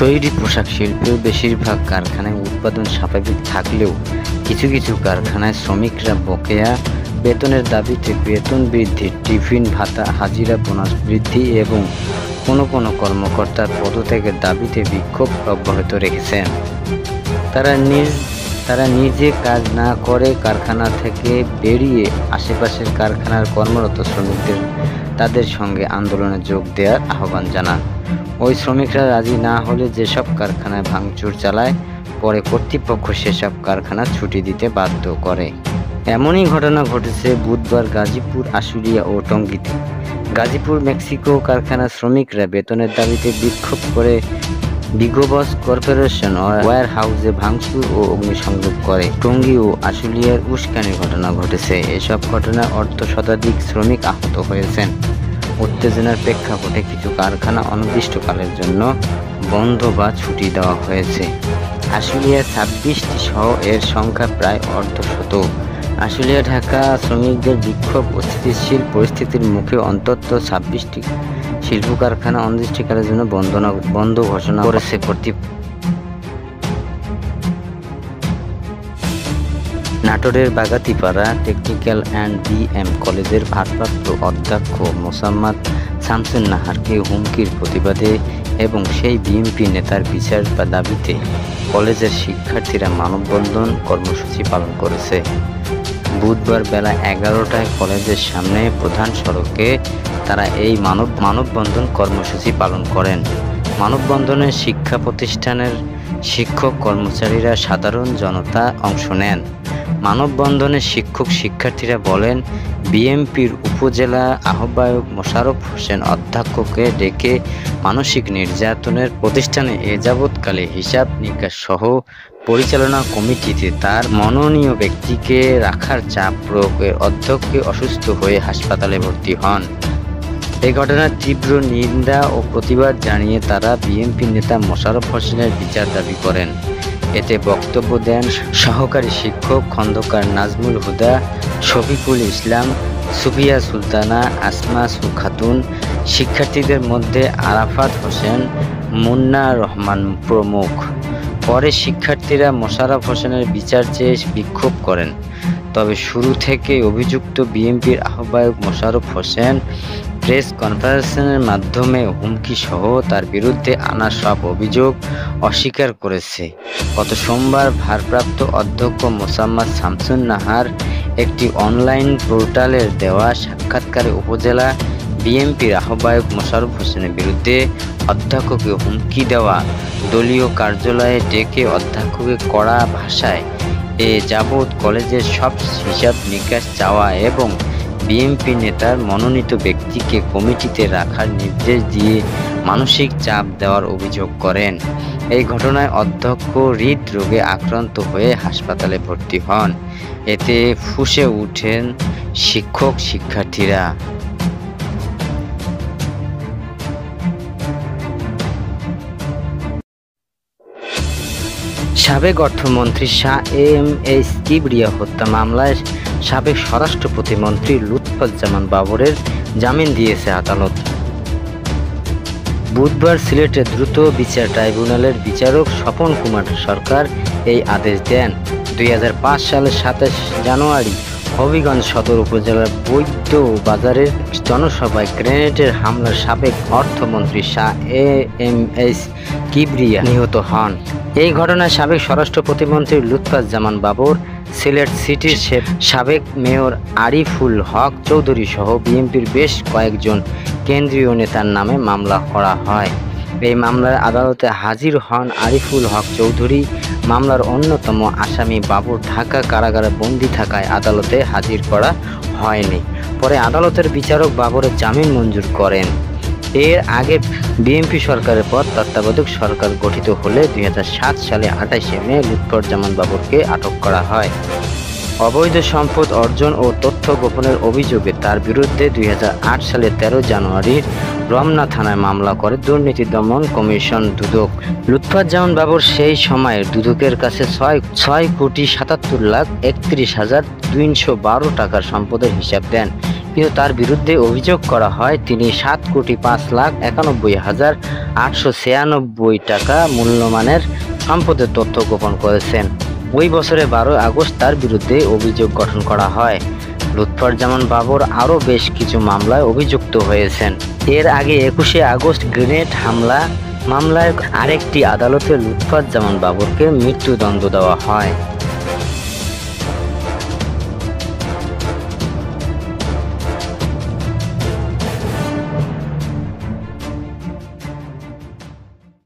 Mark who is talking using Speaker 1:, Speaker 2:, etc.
Speaker 1: তৈরি পোশাক শিল্পের বেশিরভাগ কারখানায় উৎপাদন স্বাভাবিক থাকলেও কিছু কিছু কারখানায় শ্রমিকরা বকেয়া বেতনের দাবিতে বেতন বৃদ্ধি, টিফিন ভাতা, হাজিরা বোনাস বৃদ্ধি এবং কোনো কোনো কর্মকর্তার পদত্যাগের দাবিতে বিক্ষোভ অব্যাহত রেখেছেন। তারা নিজে কাজ না করে কারখানা থেকে বেরিয়ে আশেপাশের কারখানার কর্মরত শ্রমিকদের তাদের সঙ্গে আন্দোলনে যোগ দেওয়ার আহ্বান জানান। ওই শ্রমিকরা রাজি না হলে যেসব কারখানায় ভাঙচুর চালায়, পরে কর্তৃপক্ষ সেসব কারখানা ছুটি দিতে বাধ্য করে। এমনই ঘটনা ঘটেছে বুধবার গাজীপুর, আশুলিয়া ও টঙ্গীতে। গাজীপুর মেক্সিকো কারখানার শ্রমিকরা বেতনের দাবিতে বিক্ষোভ করে বিগোবস কর্পোরেশন ওয়্যার হাউসে ভাঙচুর ও অগ্নিসংযোগ করে। টঙ্গী ও আশুলিয়ার উস্কানির ঘটনা ঘটেছে। এসব ঘটনায় শতাধিক শ্রমিক আহত হয়েছেন। উত্তেজনার প্রেক্ষাপটে কিছু কারখানা অনির্দিষ্টকালের জন্য বন্ধ বা ছুটি দেওয়া হয়েছে। আশুলিয়ার 26টি সহ এর সংখ্যা প্রায় অর্ধশত। আশুলিয়া ঢাকা শ্রমিকদের বিক্ষোভ অস্থিতিশীল পরিস্থিতির মুখে অন্তত 26টি শিল্প কারখানা অনির্দিষ্টকালের জন্য বন্ধ ঘোষণা করেছে কর্তৃপক্ষ। নাটোরের বাগাতিপাড়া টেকনিক্যাল অ্যান্ড বিএম কলেজের ভারপ্রাপ্ত অধ্যক্ষ মোসাম্মদ শামসুন নাহারকে হুমকির প্রতিবাদে এবং সেই বিএমপি নেতার বিচার বা দাবিতে কলেজের শিক্ষার্থীরা মানববন্ধন কর্মসূচি পালন করেছে। বুধবার বেলা 11টায় কলেজের সামনে প্রধান সড়কে তারা এই মানববন্ধন কর্মসূচি পালন করেন। মানববন্ধনে শিক্ষা প্রতিষ্ঠানের শিক্ষক, কর্মচারীরা, সাধারণ জনতা অংশ নেন। মানববন্ধনে শিক্ষার্থীরা বলেন, বিএমপির উপজেলা আহ্বায়ক মোশাররফ হোসেন অধ্যক্ষকে ডেকে মানসিক নির্যাতনের প্রতিষ্ঠানে এ যাবৎকালে হিসাব নিকাশ সহ পরিচালনা কমিটিতে তার মনোনীত ব্যক্তিকে রাখার চাপ প্রয়োগে অধ্যক্ষ অসুস্থ হয়ে হাসপাতালে ভর্তি হন। এই ঘটনার তীব্র নিন্দা ও প্রতিবাদ জানিয়ে তারা বিএমপি নেতা মোশাররফ হোসেনের বিচার দাবি করেন। এতে বক্তব্য দেন সহকারী শিক্ষক খন্দকার নাজমুল হুদা, শফিকুল ইসলাম, সুফিয়া সুলতানা, আসমা খাতুন, শিক্ষার্থীদের মধ্যে আরাফাত হোসেন, মুন্না রহমান প্রমুখ। পরে শিক্ষার্থীরা মোশাররফ হোসেনের বিচার চেয়ে বিক্ষোভ করেন। তবে শুরু থেকে অভিযুক্ত বিএমপির আহ্বায়ক মোশাররফ হোসেন প্রেস কনফারেন্সের মাধ্যমে হুমকি সহ তার বিরুদ্ধে আনা সব অভিযোগ অস্বীকার করেছে। গত সোমবার ভারপ্রাপ্ত অধ্যক্ষ মোসাম্মদ শামসুন নাহার একটি অনলাইন পোর্টালের দেওয়া সাক্ষাৎকারে উপজেলা বিএমপির আহ্বায়ক মোশাররফ হোসেনের বিরুদ্ধে অধ্যক্ষকে হুমকি দেওয়া, দলীয় কার্যালয়ে ডেকে অধ্যক্ষকে কড়া ভাষায় এ যাবৎ কলেজের সব হিসাব নিকাশ চাওয়া এবং বিএমপি নেতার মনোনীত ব্যক্তিকে কমিটিতে রাখার নির্দেশ দিয়ে মানসিক চাপ দেওয়ার অভিযোগ করেন। এই ঘটনায় অধ্যক্ষ হৃদরোগে আক্রান্ত হয়ে হাসপাতালে ভর্তি হন। এতে ফুঁসে ওঠেন শিক্ষার্থীরা। সাবেক অর্থমন্ত্রী শাহ এম.এইচ কিবরিয়া হত্যা মামলায় সাবেক স্বরাষ্ট্র প্রতিমন্ত্রী লুৎফুজ্জামান বাবরের জামিন দিয়েছে আদালত। বুধবার সিলেটের দ্রুত বিচার ট্রাইব্যুনালের বিচারক স্বপন কুমার সরকার এই আদেশ দেন। 2005 সালের 27 জানুয়ারি হবিগঞ্জ সদর উপজেলার বৈদ্য বাজারের জনসভায় গ্রেনেডের হামলার সাবেক অর্থমন্ত্রী শাহ এম.এইচ কিবরিয়া নিহত হন। এই ঘটনায় সাবেক স্বরাষ্ট্র প্রতিমন্ত্রী লুৎফুজ্জামান বাবর, সিলেট সিটির সাবেক মেয়র আরিফুল হক চৌধুরী সহ বিএনপির বেশ কয়েকজন কেন্দ্রীয় নেতার নামে মামলা করা হয়। এই মামলার আদালতে হাজির হন আরিফুল হক চৌধুরী। মামলার অন্যতম আসামি বাবর ঢাকা কারাগারে বন্দী থাকায় আদালতে হাজির করা হয়নি। পরে আদালতের বিচারক বাবরের জামিন মঞ্জুর করেন। এর আগে বিএনপি সরকারের পর তত্ত্বাবধায়ক সরকার গঠিত হলে 2007 সালে 28 মে লুৎফুজ্জামান বাবরকে আটক করা হয়। অবৈধ সম্পদ অর্জন ও তথ্য গোপনের অভিযোগে তার বিরুদ্ধে 2008 সালের 13 জানুয়ারি রমনা থানায় মামলা করে দুর্নীতি দমন কমিশন দুদক। লুৎফুজ্জামান বাবর সেই সময়ের দুদকের কাছে 6,77,31,212 টাকার সম্পদের হিসাব দেন। কিন্তু তার বিরুদ্ধে অভিযোগ করা হয় তিনি 7,05,91,896 টাকা মূল্যমানের সম্পদের তথ্য গোপন করেছেন। ওই বছরের 12 আগস্ট তার বিরুদ্ধে অভিযোগ গঠন করা হয়। লুৎফরজামান বাবর আরও বেশ কিছু মামলায় অভিযুক্ত হয়েছেন। এর আগে 21শে আগস্ট গ্রেনেড হামলা মামলায় আরেকটি আদালতে লুৎফরজামান বাবরকে মৃত্যুদণ্ড দেওয়া হয়।